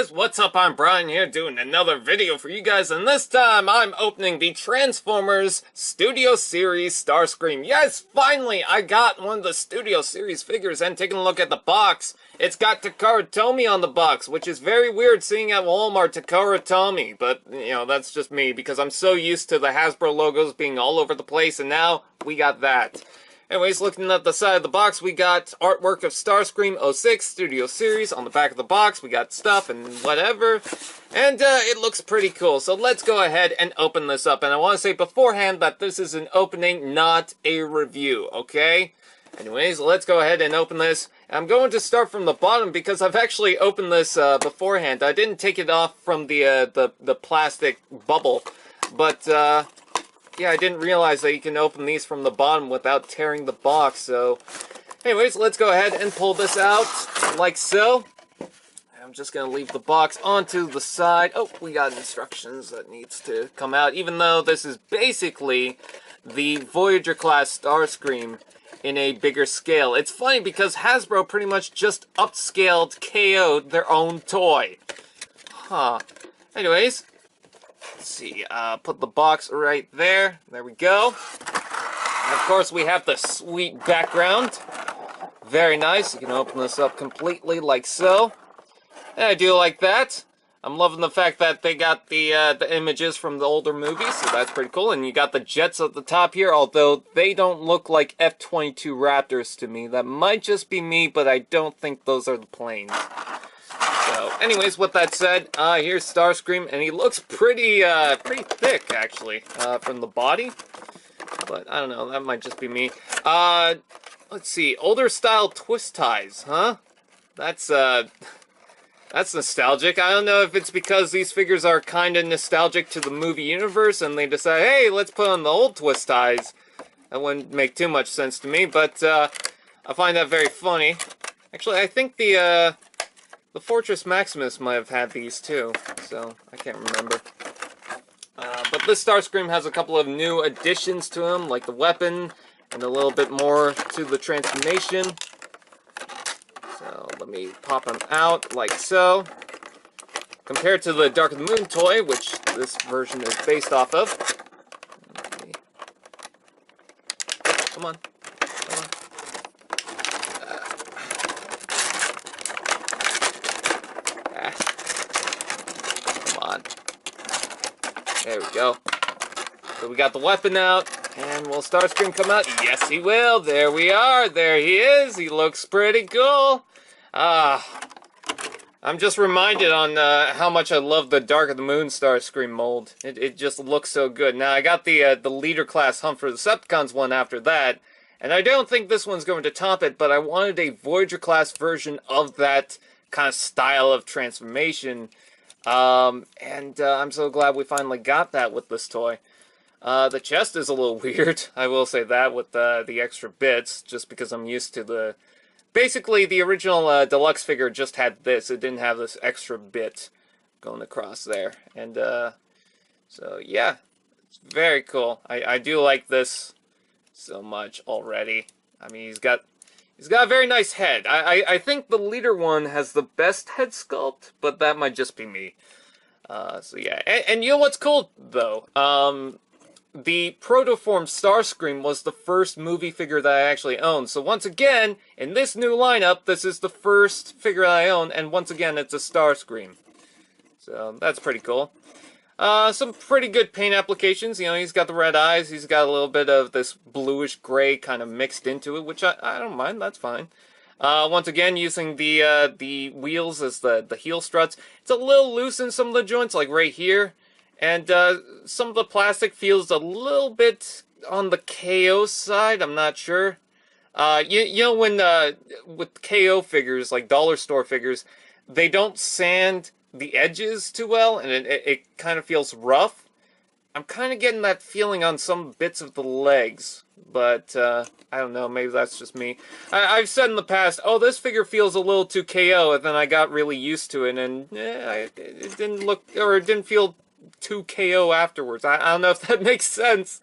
guys, what's up? I'm Brian here doing another video for you guys, and this time I'm opening the Transformers Studio Series Starscream. Yes, finally I got one of the Studio Series figures, and taking a look at the box, it's got Takara Tomy on the box, which is very weird seeing at Walmart Takara Tomy, but, you know, that's just me, because I'm so used to the Hasbro logos being all over the place, and now we got that. Anyways, looking at the side of the box, we got artwork of Starscream 06 Studio Series. On the back of the box, we got stuff and whatever. And it looks pretty cool. So let's go ahead and open this up. And I want to say beforehand that this is an opening, not a review, okay? Anyways, let's go ahead and open this. I'm going to start from the bottom because I've actually opened this beforehand. I didn't take it off from the plastic bubble, but yeah, I didn't realize that you can open these from the bottom without tearing the box, so anyways, let's go ahead and pull this out, like so. I'm just going to leave the box onto the side. Oh, we got instructions that needs to come out, even though this is basically the Voyager class Starscream in a bigger scale. It's funny because Hasbro pretty much just upscaled, KO'd their own toy. Huh. Anyways, let's see, put the box right there. There we go. And of course, we have the sweet background. Very nice. You can open this up completely like so. And I do like that. I'm loving the fact that they got the images from the older movies, so that's pretty cool. And you got the jets at the top here, although they don't look like F-22 Raptors to me. That might just be me, but I don't think those are the planes. So, anyways, with that said, here's Starscream, and he looks pretty thick, actually, from the body. But, I don't know, that might just be me. Let's see, older style twist ties, huh? That's nostalgic. I don't know if it's because these figures are kind of nostalgic to the movie universe, and they decide, hey, let's put on the old twist ties. That wouldn't make too much sense to me, but, I find that very funny. Actually, I think the Fortress Maximus might have had these too, so I can't remember. But this Starscream has a couple of new additions to him, like the weapon, and a little bit more to the transformation. So let me pop him out, like so. Compared to the Dark of the Moon toy, which this version is based off of. Come on. Come on. There we go. So we got the weapon out, and will Starscream come out? Yes, he will. There we are. There he is. He looks pretty cool. I'm just reminded on how much I love the Dark of the Moon Starscream mold. It just looks so good. Now, I got the Leader Class Hunt for the Decepticons one after that, and I don't think this one's going to top it, but I wanted a Voyager Class version of that kind of style of transformation. I'm so glad we finally got that with this toy. The chest is a little weird, I will say that, with the extra bits, just because I'm used to the... Basically, the original deluxe figure just had this. It didn't have this extra bit going across there. And, so, yeah, it's very cool. I do like this so much already. I mean, he's got a very nice head. I think the leader one has the best head sculpt, but that might just be me. So yeah, and you know what's cool, though? The Protoform Starscream was the first movie figure that I actually owned. So once again, in this new lineup, this is the first figure I own, and once again, it's a Starscream. So that's pretty cool. Some pretty good paint applications. You know, he's got the red eyes. He's got a little bit of this bluish gray kind of mixed into it, which I don't mind. That's fine. Once again, using the wheels as the heel struts. It's a little loose in some of the joints, like right here. And some of the plastic feels a little bit on the KO side. I'm not sure. You know when with KO figures, like dollar store figures, they don't sand the edges too well, and it kind of feels rough. I'm kind of getting that feeling on some bits of the legs, but I don't know, maybe that's just me. I've said in the past, oh, this figure feels a little too KO, and then I got really used to it, and it didn't look, or it didn't feel too KO afterwards. I don't know if that makes sense.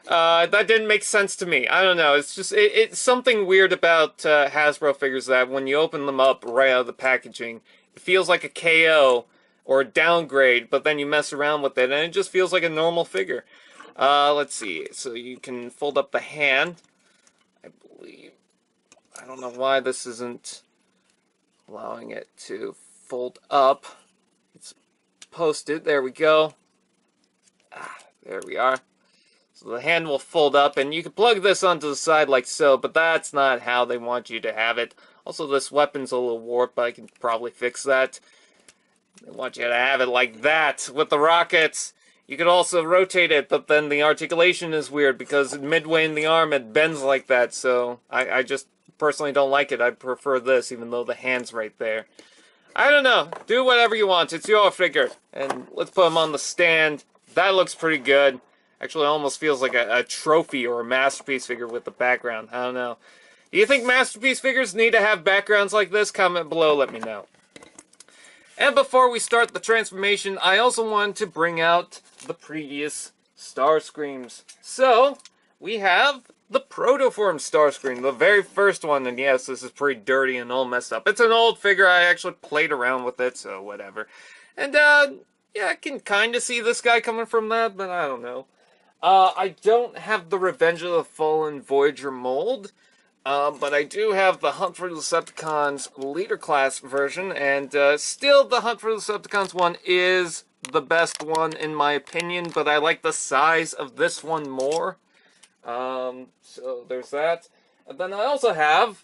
That didn't make sense to me. I don't know. It's just, it's something weird about Hasbro figures that when you open them up right out of the packaging, it feels like a KO or a downgrade, but then you mess around with it, and it just feels like a normal figure. Let's see. So you can fold up the hand, I believe. I don't know why this isn't allowing it to fold up. It's posted. There we go. There we are. So the hand will fold up, and you can plug this onto the side like so, but that's not how they want you to have it. Also, this weapon's a little warped, but I can probably fix that. They want you to have it like that with the rockets. You could also rotate it, but then the articulation is weird because midway in the arm it bends like that, so I just personally don't like it. I prefer this, even though the hand's right there. I don't know. Do whatever you want. It's your figure. And let's put him on the stand. That looks pretty good. Actually, it almost feels like a trophy or a masterpiece figure with the background. I don't know. Do you think masterpiece figures need to have backgrounds like this? Comment below, let me know. And before we start the transformation, I also wanted to bring out the previous Starscreams. So, we have the Protoform Starscream, the very first one, and yes, this is pretty dirty and all messed up. It's an old figure, I actually played around with it, so whatever. And, yeah, I can kind of see this guy coming from that, but I don't know. I don't have the Revenge of the Fallen Voyager mold, but I do have the Hunt for the Decepticons Leader Class version, and still the Hunt for the Decepticons one is the best one in my opinion, but I like the size of this one more. So there's that. And then I also have,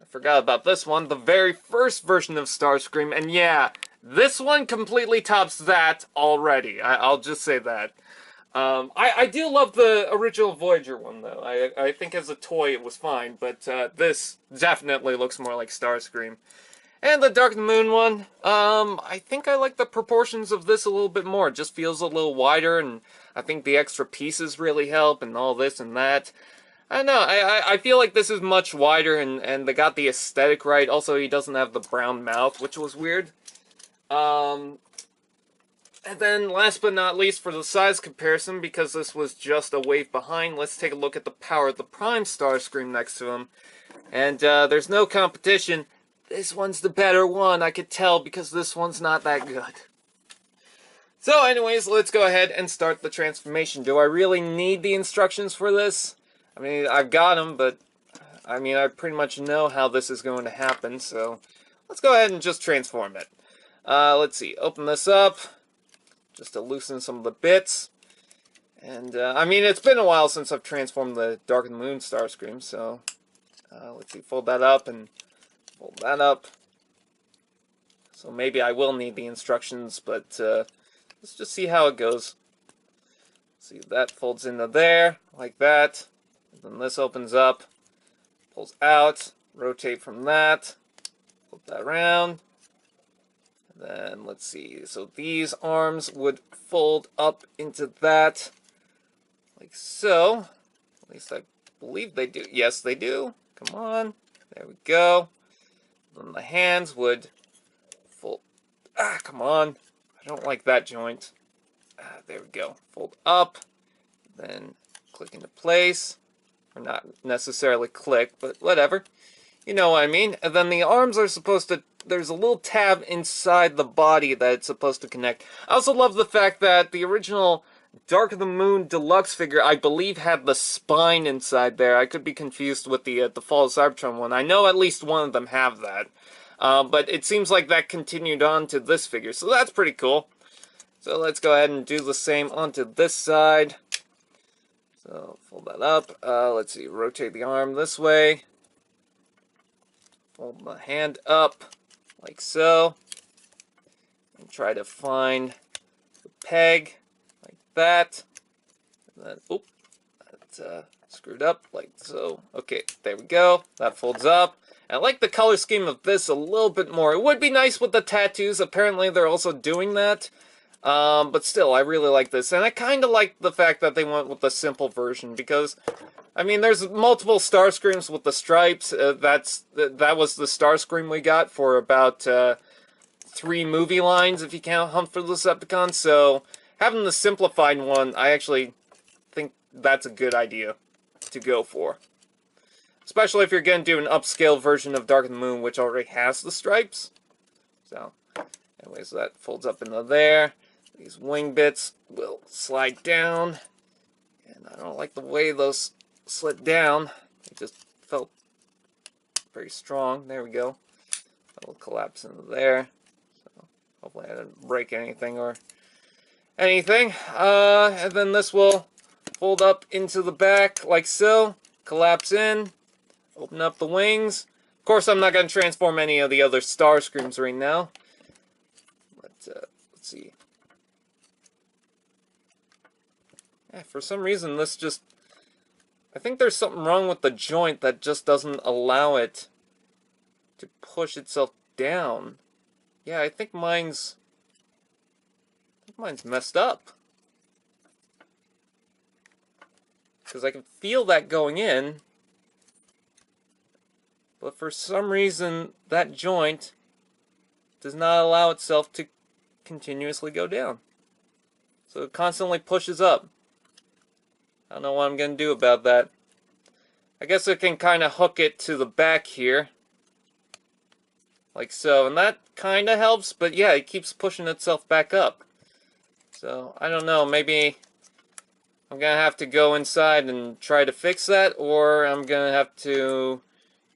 I forgot about this one, the very first version of Starscream, and yeah, this one completely tops that already. I'll just say that. I do love the original Voyager one, though. I think as a toy it was fine, but this definitely looks more like Starscream. And the Dark of the Moon one, I think I like the proportions of this a little bit more. It just feels a little wider, and I think the extra pieces really help, and all this and that. I don't know, I feel like this is much wider, and they got the aesthetic right. Also, he doesn't have the brown mouth, which was weird. And then, last but not least, for the size comparison, because this was just a wave behind, let's take a look at the power of the Prime Starscream next to him. And there's no competition. This one's the better one, I could tell, because this one's not that good. So anyways, let's go ahead and start the transformation. Do I really need the instructions for this? I mean, I've got them, but I mean, I pretty much know how this is going to happen, so let's go ahead and just transform it. Let's see, open this up, just to loosen some of the bits. And, I mean, it's been a while since I've transformed the Dark of the Moon Starscream, so let's see, fold that up and fold that up. So maybe I will need the instructions, but let's just see how it goes. See, that folds into there, like that. And then this opens up, pulls out, rotate from that, flip that around. And then, let's see, so these arms would fold up into that, like so. At least I believe they do. Yes, they do. Come on. There we go. Then the hands would fold. Come on. I don't like that joint. There we go. Fold up. Then click into place. Or not necessarily click, but whatever. You know what I mean. And then the arms are supposed to... There's a little tab inside the body that it's supposed to connect. I also love the fact that the original Dark of the Moon Deluxe figure, I believe, had the spine inside there. I could be confused with the Fall of Cybertron one. I know at least one of them have that. But it seems like that continued on to this figure, so that's pretty cool. So let's go ahead and do the same onto this side. So fold that up. Let's see, rotate the arm this way. Fold the hand up, like so. And try to find the peg, like that. And then, oop, that's screwed up, like so. Okay, there we go. That folds up. I like the color scheme of this a little bit more. It would be nice with the tattoos. Apparently they're also doing that. But still, I really like this. And I kind of like the fact that they went with the simple version, because, I mean, there's multiple Starscreams with the stripes. That was the Starscream we got for about 3 movie lines, if you count Hunt for the Decepticon. So, having the simplified one, I actually think that's a good idea to go for. Especially if you're going to do an upscale version of Dark of the Moon, which already has the stripes. So, Anyways, that folds up into there. These wing bits will slide down. And I don't like the way those slid down. They just felt very strong. There we go. That will collapse into there. So hopefully I didn't break anything or anything. And then this will fold up into the back like so. Collapse in. Open up the wings. Of course, I'm not going to transform any of the other Starscreams right now. But, let's see. Yeah, for some reason, this just... I think there's something wrong with the joint that just doesn't allow it to push itself down. Yeah, I think mine's messed up. Because I can feel that going in. But for some reason, that joint does not allow itself to continuously go down. So it constantly pushes up. I don't know what I'm going to do about that. I guess I can kind of hook it to the back here. Like so. And that kind of helps, but yeah, it keeps pushing itself back up. So, I don't know, maybe I'm going to have to go inside and try to fix that, or I'm going to have to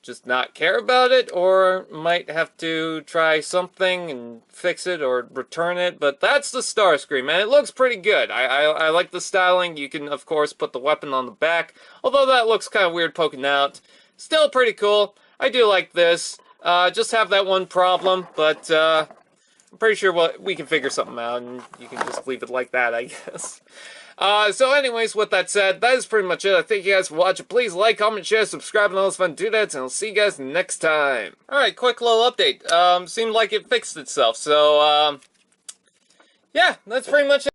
just not care about it, or might have to try something and fix it or return it. But that's the Starscream, and it looks pretty good. I like the styling. You can, of course, put the weapon on the back, although that looks kind of weird poking out. Still pretty cool. I do like this. Just have that one problem, but I'm pretty sure we can figure something out, and you can just leave it like that, I guess. So anyways, with that said, that is pretty much it. I thank you guys for watching. Please like, comment, share, subscribe, and all those fun doodads, and I'll see you guys next time. Alright, quick little update. Seemed like it fixed itself, so, yeah, that's pretty much it.